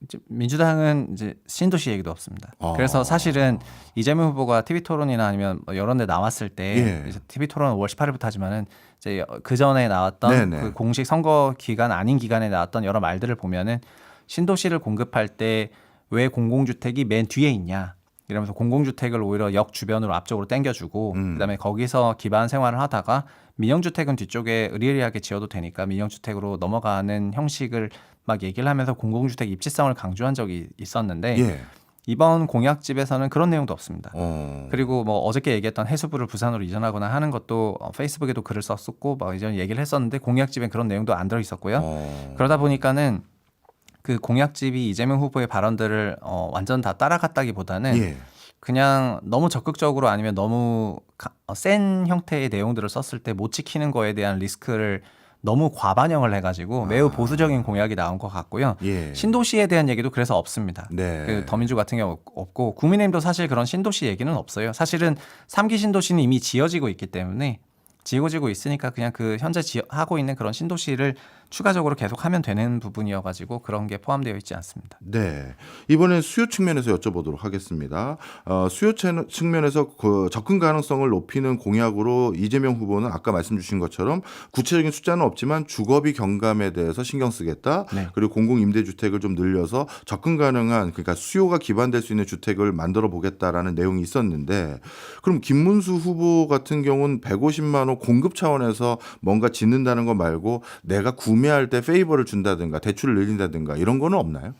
이제 민주당은 이제 신도시 얘기도 없습니다. 아. 그래서 사실은 이재명 후보가 TV 토론이나 아니면 뭐 여러 데 나왔을 때 예. 이제 TV 토론은 5월 18일부터 하지만은 이제 그 전에 나왔던 네네. 그 공식 선거 기간 아닌 기간에 나왔던 여러 말들을 보면은 신도시를 공급할 때 왜 공공주택이 맨 뒤에 있냐 이러면서 공공주택을 오히려 역 주변으로 앞쪽으로 당겨주고 그다음에 거기서 기반 생활을 하다가 민영주택은 뒤쪽에 으리으리하게 지어도 되니까 민영주택으로 넘어가는 형식을 막 얘기를 하면서 공공주택 입지성을 강조한 적이 있었는데 예. 이번 공약집에서는 그런 내용도 없습니다. 어. 그리고 뭐 어저께 얘기했던 해수부를 부산으로 이전하거나 하는 것도 페이스북에도 글을 썼었고 막 이전 얘기를 했었는데 공약집엔 그런 내용도 안 들어 있었고요. 그러다 보니까는 그 공약집이 이재명 후보의 발언들을 완전 다 따라갔다기보다는 예. 그냥 너무 적극적으로 아니면 너무 센 형태의 내용들을 썼을 때 못 지키는 거에 대한 리스크를 너무 과반영을 해가지고 매우 보수적인 공약이 나온 것 같고요. 예. 신도시에 대한 얘기도 그래서 없습니다. 네. 그 더민주 같은 경우 없고 국민의힘도 사실 그런 신도시 얘기는 없어요. 사실은 3기 신도시는 이미 지어지고 있기 때문에 지어지고 있으니까 그냥 그 현재 하고 있는 그런 신도시를 추가적으로 계속하면 되는 부분이어가지고 그런 게 포함되어 있지 않습니다. 네. 이번엔 수요 측면에서 여쭤보도록 하겠습니다. 수요 측면에서 그 접근 가능성을 높이는 공약으로 이재명 후보는 아까 말씀 주신 것처럼 구체적인 숫자는 없지만 주거비 경감에 대해서 신경 쓰겠다. 네. 그리고 공공임대주택을 좀 늘려서 접근 가능한 그러니까 수요가 기반될 수 있는 주택을 만들어 보겠다라는 내용이 있었는데 그럼 김문수 후보 같은 경우는 150만 원 공급 차원에서 뭔가 짓는다는 거 말고 내가 구매할 때 페이버를 준다든가 대출을 늘린다든가 이런 거는 없나요?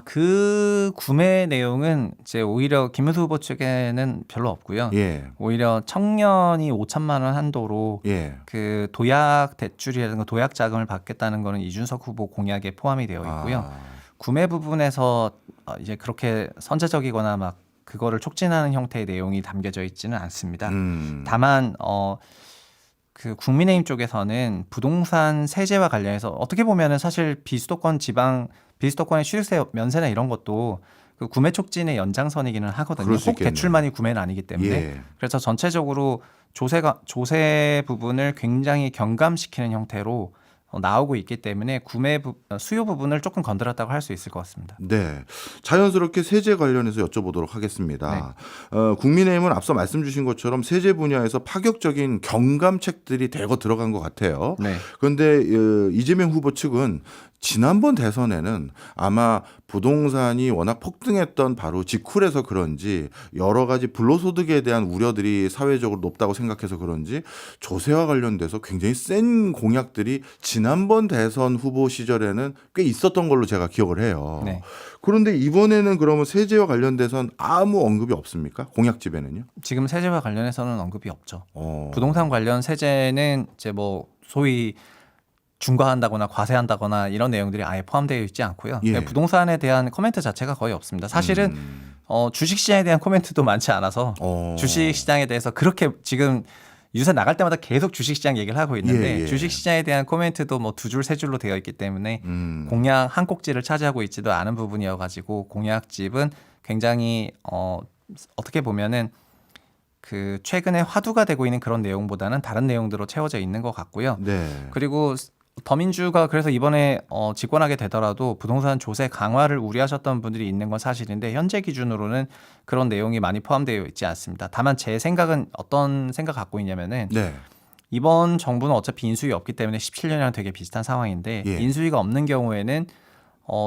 그 구매 내용은 이제 오히려 김문수 후보 측에는 별로 없고요. 예. 오히려 청년이 5천만 원 한도로 예. 그 도약 대출이라든가 도약 자금을 받겠다는 거는 이준석 후보 공약에 포함이 되어 있고요. 구매 부분에서 이제 그렇게 선제적이거나 막 그거를 촉진하는 형태의 내용이 담겨져 있지는 않습니다. 다만 그 국민의힘 쪽에서는 부동산 세제와 관련해서 어떻게 보면은 사실 비수도권 지방 비수도권의 취득세 면세나 이런 것도 그 구매 촉진의 연장선이기는 하거든요. 그럴 수 꼭 있겠네요. 대출만이 구매는 아니기 때문에. 예. 그래서 전체적으로 조세 부분을 굉장히 경감시키는 형태로 나오고 있기 때문에 수요 부분을 조금 건드렸다고 할 수 있을 것 같습니다. 네, 자연스럽게 세제 관련해서 여쭤보도록 하겠습니다. 국민의힘은 앞서 말씀 주신 것처럼 세제 분야에서 파격적인 경감책들이 대거 들어간 것 같아요. 네. 그런데 이재명 후보 측은 지난번 대선에는 아마 부동산이 워낙 폭등했던 바로 직후라서 그런지 여러 가지 불로소득에 대한 우려들이 사회적으로 높다고 생각해서 그런지 조세와 관련돼서 굉장히 센 공약들이 지난번 대선 후보 시절에는 꽤 있었던 걸로 제가 기억을 해요. 네. 그런데 이번에는 그러면 세제와 관련돼서는 아무 언급이 없습니까? 공약집에는요? 지금 세제와 관련해서는 언급이 없죠. 어. 부동산 관련 세제는 이제 뭐 소위 중과한다거나 과세한다거나 이런 내용들이 아예 포함되어 있지 않고요. 예. 부동산에 대한 코멘트 자체가 거의 없습니다. 사실은 주식시장에 대한 코멘트도 많지 않아서 주식시장에 대해서 그렇게 지금 유세 나갈 때마다 계속 주식시장 얘기를 하고 있는데 예. 주식시장에 대한 코멘트도 뭐 2줄, 3줄로 되어 있기 때문에 공약 한 꼭지를 차지하고 있지도 않은 부분이어가지고 공약집은 굉장히 어떻게 보면은 그 최근에 화두가 되고 있는 그런 내용보다는 다른 내용들로 채워져 있는 것 같고요. 네. 그리고 더민주가 그래서 이번에 집권하게 되더라도 부동산 조세 강화를 우려하셨던 분들이 있는 건 사실인데 현재 기준으로는 그런 내용이 많이 포함되어 있지 않습니다. 다만 제 생각은 어떤 생각 갖고 있냐면은 네. 이번 정부는 어차피 인수위 없기 때문에 17년이랑 되게 비슷한 상황인데 예. 인수위가 없는 경우에는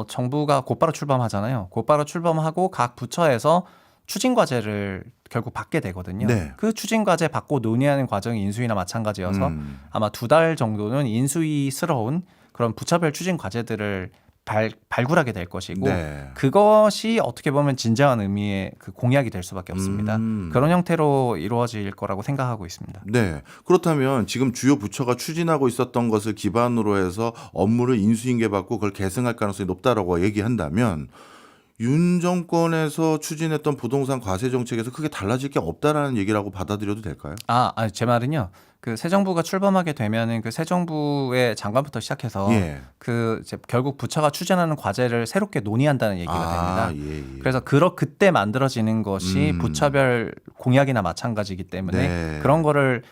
정부가 곧바로 출범하잖아요. 곧바로 출범하고 각 부처에서 추진 과제를 결국 받게 되거든요. 네. 그 추진 과제 받고 논의하는 과정이 인수위나 마찬가지여서 아마 2달 정도는 인수위스러운 그런 부처별 추진 과제들을 발굴하게 될 것이고 네. 그것이 어떻게 보면 진정한 의미의 그 공약이 될 수밖에 없습니다. 그런 형태로 이루어질 거라고 생각하고 있습니다. 네. 그렇다면 지금 주요 부처가 추진하고 있었던 것을 기반으로 해서 업무를 인수인계받고 그걸 계승할 가능성이 높다라고 얘기한다면 윤 정권에서 추진했던 부동산 과세 정책에서 크게 달라질 게 없다라는 얘기라고 받아들여도 될까요? 제 말은요. 그 새 정부가 출범하게 되면은 그 새 정부의 장관부터 시작해서 예. 그 이제 결국 부처가 추진하는 과제를 새롭게 논의한다는 얘기가 됩니다. 예. 그래서 그때 만들어지는 것이 부처별 공약이나 마찬가지이기 때문에 네. 그런 거를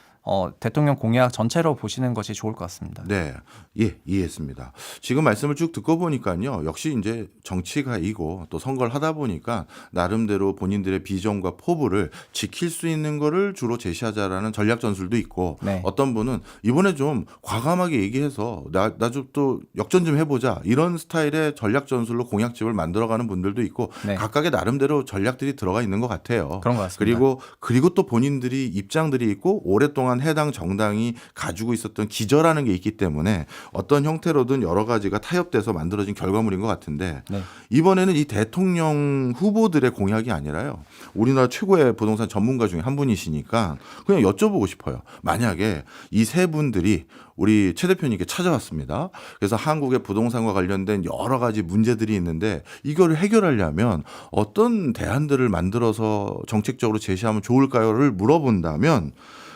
대통령 공약 전체로 보시는 것이 좋을 것 같습니다. 네, 예, 이해했습니다. 지금 말씀을 쭉 듣고 보니까요, 역시 이제 정치가 이고 또 선거를 하다 보니까 나름대로 본인들의 비전과 포부를 지킬 수 있는 거를 주로 제시하자라는 전략 전술도 있고, 네. 어떤 분은 이번에 좀 과감하게 얘기해서 나 좀 또 역전 좀 해보자 이런 스타일의 전략 전술로 공약집을 만들어가는 분들도 있고, 네. 각각의 나름대로 전략들이 들어가 있는 것 같아요. 그런 것 같습니다. 그리고 또 본인들이 입장들이 있고 오랫동안 해당 정당이 가지고 있었던 기저라는 게 있기 때문에 어떤 형태로든 여러 가지가 타협돼서 만들어진 결과물인 것 같은데 네. 이번에는 이 대통령 후보들의 공약이 아니라요. 우리나라 최고의 부동산 전문가 중에 한 분이시니까 그냥 여쭤보고 싶어요. 만약에 이 세 분들이 우리 최 대표님께 찾아왔습니다. 그래서 한국의 부동산과 관련된 여러 가지 문제들이 있는데 이걸 해결하려면 어떤 대안들을 만들어서 정책적으로 제시하면 좋을까요를 물어본다면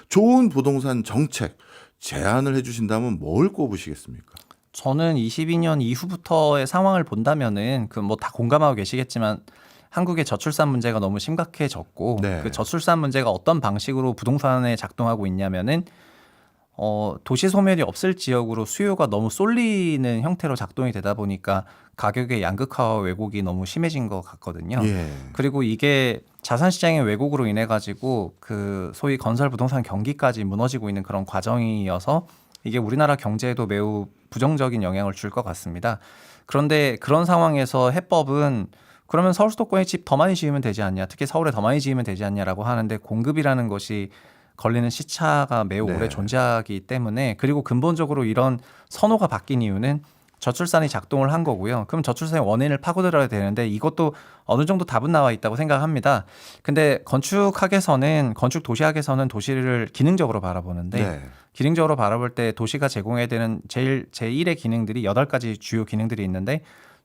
좋은 부동산 정책 제안을 해주신다면 뭘 꼽으시겠습니까? 저는 22년 이후부터의 상황을 본다면은 그 뭐 다 공감하고 계시겠지만 한국의 저출산 문제가 너무 심각해졌고 네. 그 저출산 문제가 어떤 방식으로 부동산에 작동하고 있냐면은 도시 소멸이 없을 지역으로 수요가 너무 쏠리는 형태로 작동이 되다 보니까 가격의 양극화와 왜곡이 너무 심해진 것 같거든요. 예. 그리고 이게 자산 시장의 왜곡으로 인해 가지고 그 소위 건설 부동산 경기까지 무너지고 있는 그런 과정이어서 이게 우리나라 경제에도 매우 부정적인 영향을 줄 것 같습니다. 그런데 그런 상황에서 해법은 그러면 서울 수도권에 집 더 많이 지으면 되지 않냐, 특히 서울에 더 많이 지으면 되지 않냐라고 하는데 공급이라는 것이 걸리는 시차가 매우 네. 오래 존재하기 때문에 그리고 근본적으로 이런 선호가 바뀐 이유는 저출산이 작동을 한 거고요. 그럼 저출산의 원인을 파고들어야 되는데 이것도 어느 정도 답은 나와 있다고 생각합니다. 근데 건축 도시학에서는 도시를 기능적으로 바라보는데 네. 기능적으로 바라볼 때 도시가 제공해야 되는 제1의 기능들이 8가지 주요 기능들이 있는데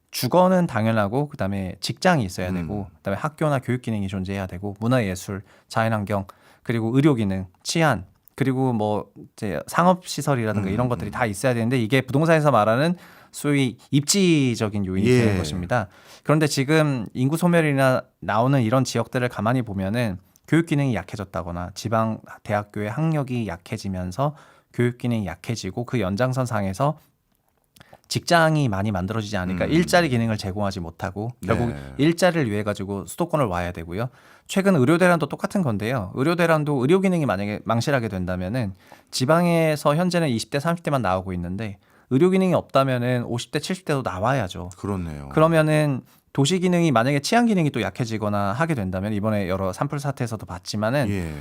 주거는 당연하고 그다음에 직장이 있어야 되고 그다음에 학교나 교육 기능이 존재해야 되고 문화예술, 자연환경 그리고 의료 기능, 치안 그리고 뭐 이제 상업 시설이라든가 이런 것들이 다 있어야 되는데 이게 부동산에서 말하는 소위 입지적인 요인이 예. 되는 것입니다. 그런데 지금 인구 소멸이나 나오는 이런 지역들을 가만히 보면은 교육 기능이 약해졌다거나 지방 대학교의 학력이 약해지면서 교육 기능이 약해지고 그 연장선상에서 직장이 많이 만들어지지 않으니까 일자리 기능을 제공하지 못하고 결국 네. 일자리를 위해 가지고 수도권을 와야 되고요. 최근 의료 대란도 똑같은 건데요. 의료 대란도 의료 기능이 만약에 망실하게 된다면은 지방에서 현재는 20대 30대만 나오고 있는데 의료 기능이 없다면은 50대 70대도 나와야죠. 그렇네요. 그러면은 도시 기능이 만약에 치안 기능이 또 약해지거나 하게 된다면 이번에 여러 산불 사태에서도 봤지만은 예.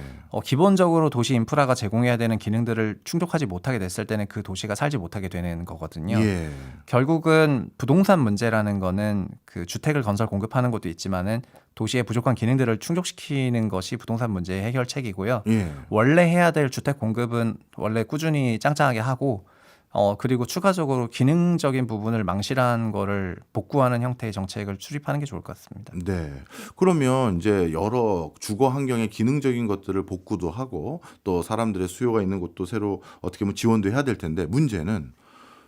기본적으로 도시 인프라가 제공해야 되는 기능들을 충족하지 못하게 됐을 때는 그 도시가 살지 못하게 되는 거거든요. 예. 결국은 부동산 문제라는 거는 그 주택을 건설 공급하는 것도 있지만은 도시의 부족한 기능들을 충족시키는 것이 부동산 문제의 해결책이고요. 예. 원래 해야 될 주택 공급은 원래 꾸준히 짱짱하게 하고 그리고 추가적으로 기능적인 부분을 망실한 거를 복구하는 형태의 정책을 수립하는 게 좋을 것 같습니다. 네. 그러면 이제 여러 주거 환경의 기능적인 것들을 복구도 하고 또 사람들의 수요가 있는 곳도 새로 어떻게 보면 지원도 해야 될 텐데 문제는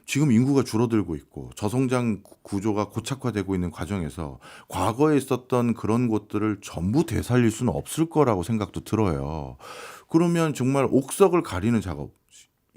지금 인구가 줄어들고 있고 저성장 구조가 고착화되고 있는 과정에서 과거에 있었던 그런 곳들을 전부 되살릴 수는 없을 거라고 생각도 들어요. 그러면 정말 옥석을 가리는 작업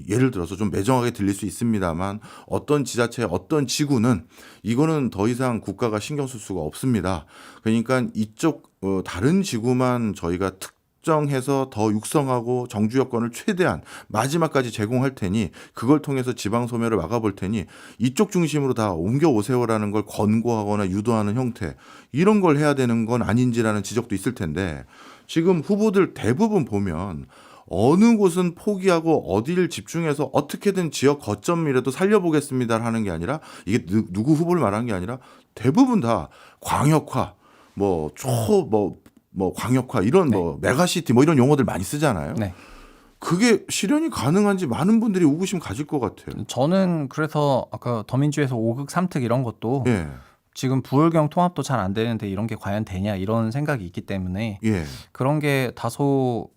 예를 들어서 좀 매정하게 들릴 수 있습니다만 어떤 지자체 어떤 지구는 이거는 더 이상 국가가 신경 쓸 수가 없습니다. 그러니까 이쪽 다른 지구만 저희가 특정해서 더 육성하고 정주 여건을 최대한 마지막까지 제공할 테니 그걸 통해서 지방 소멸을 막아볼 테니 이쪽 중심으로 다 옮겨 오세요라는 걸 권고하거나 유도하는 형태 이런 걸 해야 되는 건 아닌지라는 지적도 있을 텐데 지금 후보들 대부분 보면 어느 곳은 포기하고 어디를 집중해서 어떻게든 지역 거점이라도 살려보겠습니다 하는 게 아니라 이게 누구 후보를 말하는 게 아니라 대부분 다 광역화, 광역화 이런 메가시티 이런 용어들 많이 쓰잖아요. 네. 그게 실현이 가능한지 많은 분들이 의구심 가질 것 같아요. 저는 그래서 아까 더민주에서 5극 3특 이런 것도 예, 지금 부울경 통합도 잘 안 되는데 이런 게 과연 되냐 이런 생각이 있기 때문에 예, 그런 게 다소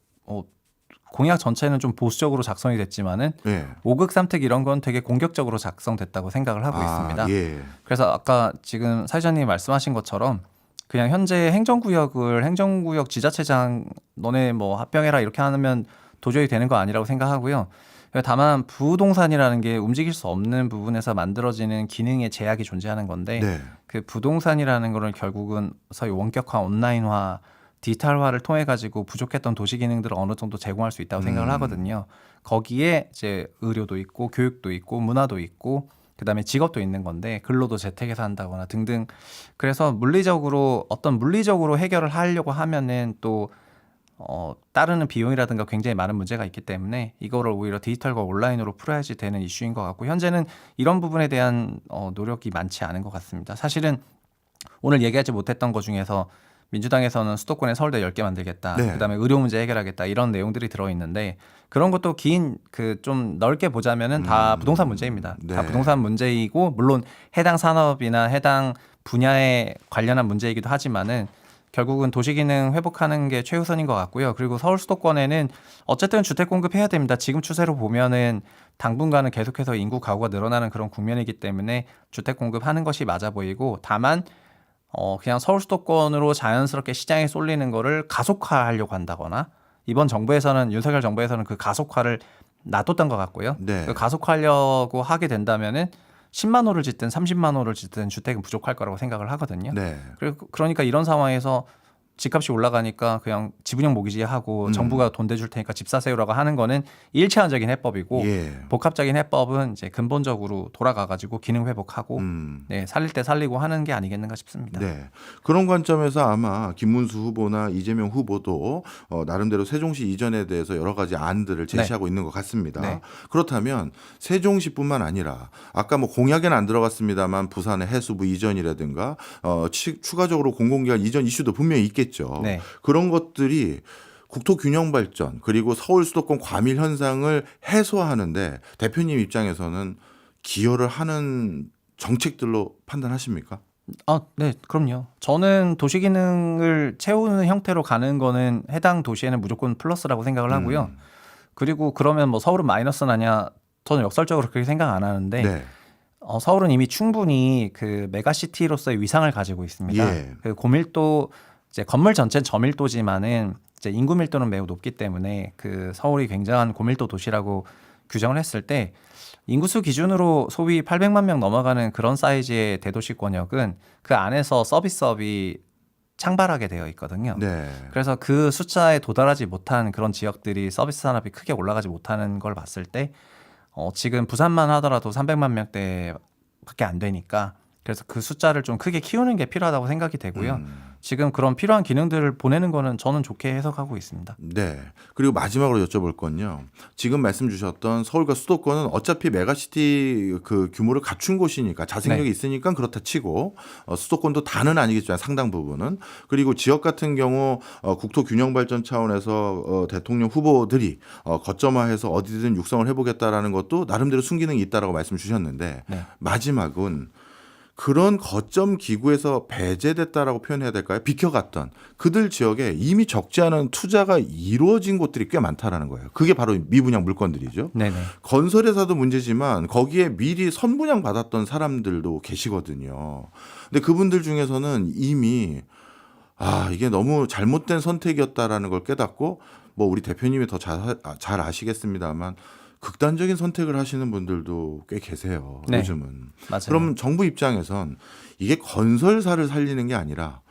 공약 전체는 좀 보수적으로 작성이 됐지만은 예. 5극 3특 이런 건 되게 공격적으로 작성됐다고 생각을 하고 있습니다. 예, 그래서 아까 지금 사회자님이 말씀하신 것처럼 그냥 현재 행정구역 지자체장 너네 뭐 합병해라 이렇게 하면 도저히 되는 거 아니라고 생각하고요. 다만 부동산이라는 게 움직일 수 없는 부분에서 만들어지는 기능의 제약이 존재하는 건데 네, 그 부동산이라는 거를 결국은 소위 원격화, 온라인화, 디지털화를 통해 가지고 부족했던 도시 기능들을 어느 정도 제공할 수 있다고 생각을 하거든요. 거기에 이제 의료도 있고 교육도 있고 문화도 있고 그다음에 직업도 있는 건데 근로도 재택에서 한다거나 등등. 그래서 물리적으로 해결을 하려고 하면은 또 따르는 비용이라든가 굉장히 많은 문제가 있기 때문에 이거를 오히려 디지털과 온라인으로 풀어야지 되는 이슈인 것 같고 현재는 이런 부분에 대한 노력이 많지 않은 것 같습니다. 사실은 오늘 얘기하지 못했던 것 중에서 민주당에서는 수도권에 서울대 10개 만들겠다. 네. 그다음에 의료 문제 해결하겠다. 이런 내용들이 들어 있는데 그런 것도 좀 넓게 보자면은 다 부동산 문제입니다. 네. 다 부동산 문제이고 물론 해당 산업이나 해당 분야에 관련한 문제이기도 하지만은 결국은 도시기능 회복하는 게 최우선인 것 같고요. 그리고 서울 수도권에는 어쨌든 주택 공급해야 됩니다. 지금 추세로 보면은 당분간은 계속해서 인구 가구가 늘어나는 그런 국면이기 때문에 주택 공급하는 것이 맞아 보이고 다만 그냥 서울 수도권으로 자연스럽게 시장에 쏠리는 거를 가속화하려고 한다거나 이번 정부에서는 윤석열 정부에서는 그 가속화를 놔뒀던 것 같고요. 네. 그 가속화하려고 하게 된다면은 10만 호를 짓든 30만 호를 짓든 주택은 부족할 거라고 생각을 하거든요. 네. 그러니까 이런 상황에서 집값이 올라가니까 그냥 지분형 모기지 하고 정부가 돈 대줄 테니까 집 사세요라고 하는 거는 일차원적인 해법이고 예. 복합적인 해법은 이제 근본적으로 돌아가 가지고 기능 회복하고 살릴 때 살리고 하는 게 아니겠는가 싶습니다. 네. 그런 관점에서 아마 김문수 후보나 이재명 후보도 나름대로 세종시 이전에 대해서 여러 가지 안들을 제시하고 있는 것 같습니다. 네. 그렇다면 세종시뿐만 아니라 아까 뭐 공약에는 안 들어갔습니다만 부산의 해수부 이전이라든가 추가적으로 공공기관 이전 이슈도 분명히 있겠죠. 네. 그런 것들이 국토 균형 발전 그리고 서울 수도권 과밀 현상을 해소하는데 대표님 입장에서는 기여를 하는 정책들로 판단하십니까? 네, 그럼요. 저는 도시 기능을 채우는 형태로 가는 거는 해당 도시에는 무조건 플러스라고 생각을 하고요. 그리고 그러면 뭐 서울은 마이너스 나냐? 저는 역설적으로 그렇게 생각 안 하는데 네. 서울은 이미 충분히 그 메가시티로서의 위상을 가지고 있습니다. 예. 그 고밀도 이제 건물 전체는 저밀도지만은 이제 인구 밀도는 매우 높기 때문에 그 서울이 굉장한 고밀도 도시라고 규정을 했을 때 인구수 기준으로 소위 800만 명 넘어가는 그런 사이즈의 대도시 권역은 그 안에서 서비스업이 창발하게 되어 있거든요. 네. 그래서 그 숫자에 도달하지 못한 그런 지역들이 서비스 산업이 크게 올라가지 못하는 걸 봤을 때 지금 부산만 하더라도 300만 명대밖에 안 되니까 그래서 그 숫자를 좀 크게 키우는 게 필요하다고 생각이 되고요. 지금 그런 필요한 기능들을 보내는 거는 저는 좋게 해석하고 있습니다. 네. 그리고 마지막으로 여쭤볼 건요. 지금 말씀 주셨던 서울과 수도권은 어차피 메가시티 그 규모를 갖춘 곳이니까 자생력이 네. 있으니까 그렇다 치고 수도권도 다는 아니겠지만 상당 부분은 그리고 지역 같은 경우 국토 균형 발전 차원에서 대통령 후보들이 거점화해서 어디든 육성을 해보겠다라는 것도 나름대로 순기능이 있다라고 말씀 주셨는데 네. 마지막은 그런 거점 기구에서 배제됐다라고 표현해야 될까요? 비켜갔던 그들 지역에 이미 적지 않은 투자가 이루어진 곳들이 꽤 많다라는 거예요. 그게 바로 미분양 물건들이죠. 네네. 건설회사도 문제지만 거기에 미리 선분양 받았던 사람들도 계시거든요. 근데 그분들 중에서는 이미 이게 너무 잘못된 선택이었다라는 걸 깨닫고 뭐 우리 대표님이 더 잘 아시겠습니다만 극단적인 선택을 하시는 분들도 꽤 계세요. 네. 요즘은. 맞아요. 그럼 정부 입장에선 이게 건설사를 살리는 게 아니라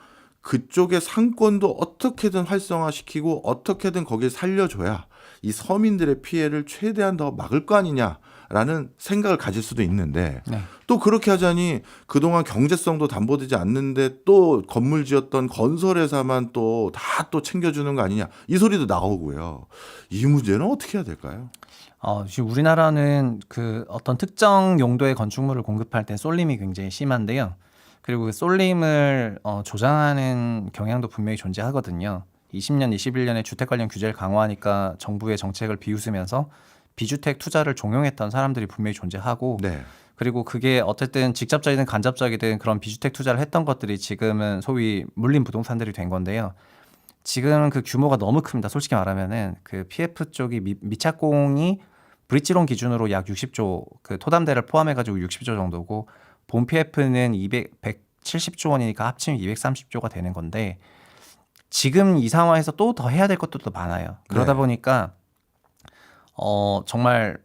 그쪽의 상권도 어떻게든 활성화시키고 어떻게든 거기를 살려줘야 이 서민들의 피해를 최대한 더 막을 거 아니냐라는 생각을 가질 수도 있는데 네. 또 그렇게 하자니 그동안 경제성도 담보되지 않는데 또 건물 지었던 건설회사만 또 다 또 챙겨주는 거 아니냐 이 소리도 나오고요. 이 문제는 어떻게 해야 될까요? 지금 우리나라는 그 어떤 특정 용도의 건축물을 공급할 때 쏠림이 굉장히 심한데요. 그리고 그 쏠림을 조장하는 경향도 분명히 존재하거든요. 20년, 21년에 주택 관련 규제를 강화하니까 정부의 정책을 비웃으면서 비주택 투자를 종용했던 사람들이 분명히 존재하고 네. 그리고 그게 어쨌든 직접적이든 간접적이든 그런 비주택 투자를 했던 것들이 지금은 소위 물린 부동산들이 된 건데요. 지금 그 규모가 너무 큽니다. 솔직히 말하면은 그 PF 쪽이 미착공이 브릿지론 기준으로 약 60조 그 토담대를 포함해가지고 60조 정도고 본 PF는 170조 원이니까 합치면 230조가 되는 건데 지금 이 상황에서 또 더 해야 될 것도 많아요. 그러다 네. 보니까 정말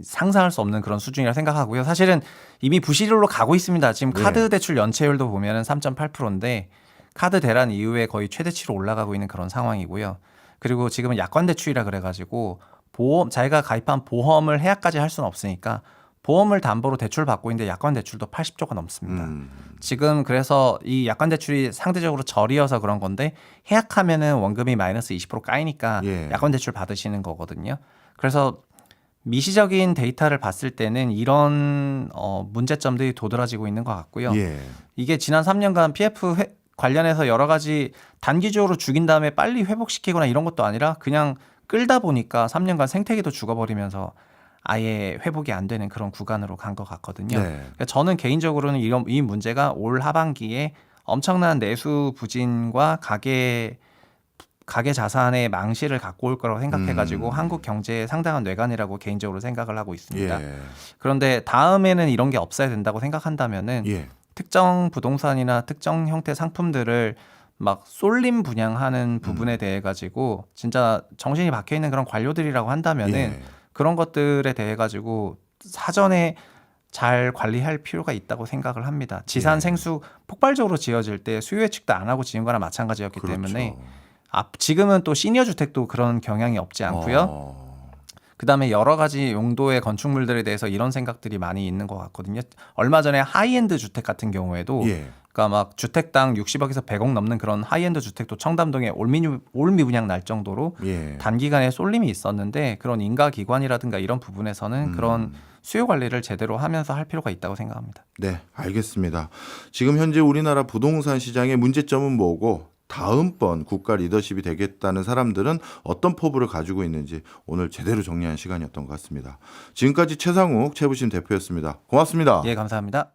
상상할 수 없는 그런 수준이라 생각하고요. 사실은 이미 부실로 가고 있습니다. 지금 카드 네. 대출 연체율도 보면은 3.8%인데 카드 대란 이후에 거의 최대치로 올라가고 있는 그런 상황이고요. 그리고 지금은 약관 대출이라 그래가지고 자기가 가입한 보험을 해약까지 할 수는 없으니까 보험을 담보로 대출 받고 있는데 약관 대출도 80조가 넘습니다. 지금 그래서 이 약관 대출이 상대적으로 저리여서 그런 건데 해약하면은 원금이 마이너스 20% 까이니까 예. 약관 대출 받으시는 거거든요. 그래서 미시적인 데이터를 봤을 때는 이런 문제점들이 도드라지고 있는 것 같고요. 예. 이게 지난 3년간 PF 관련해서 여러 가지 단기적으로 죽인 다음에 빨리 회복시키거나 이런 것도 아니라 그냥 끌다 보니까 3년간 생태계도 죽어버리면서 아예 회복이 안 되는 그런 구간으로 간 것 같거든요. 네. 그러니까 저는 개인적으로는 이 문제가 올 하반기에 엄청난 내수 부진과 가계 자산의 망실을 갖고 올 거라고 생각해가지고 한국 경제에 상당한 뇌관이라고 개인적으로 생각을 하고 있습니다. 예. 그런데 다음에는 이런 게 없어야 된다고 생각한다면은 예. 특정 부동산이나 특정 형태 상품들을 막 쏠림 분양하는 부분에 대해 가지고 진짜 정신이 박혀 있는 그런 관료들이라고 한다면은 예. 그런 것들에 대해 가지고 사전에 잘 관리할 필요가 있다고 생각을 합니다. 지산 예. 생수 폭발적으로 지어질 때 수요 예측도 안 하고 지은 거나 마찬가지였기 그렇죠. 때문에 지금은 또 시니어 주택도 그런 경향이 없지 않고요. 그다음에 여러 가지 용도의 건축물들에 대해서 이런 생각들이 많이 있는 것 같거든요. 얼마 전에 하이엔드 주택 같은 경우에도 예. 그러니까 막 주택당 60억에서 100억 넘는 그런 하이엔드 주택도 청담동에 올미분양 날 정도로 예. 단기간에 쏠림이 있었는데 그런 인가기관이라든가 이런 부분에서는 그런 수요 관리를 제대로 하면서 할 필요가 있다고 생각합니다. 네, 알겠습니다. 지금 현재 우리나라 부동산 시장의 문제점은 뭐고 다음번 국가 리더십이 되겠다는 사람들은 어떤 포부를 가지고 있는지 오늘 제대로 정리한 시간이었던 것 같습니다. 지금까지 최상욱 최부심 대표였습니다. 고맙습니다. 예, 감사합니다.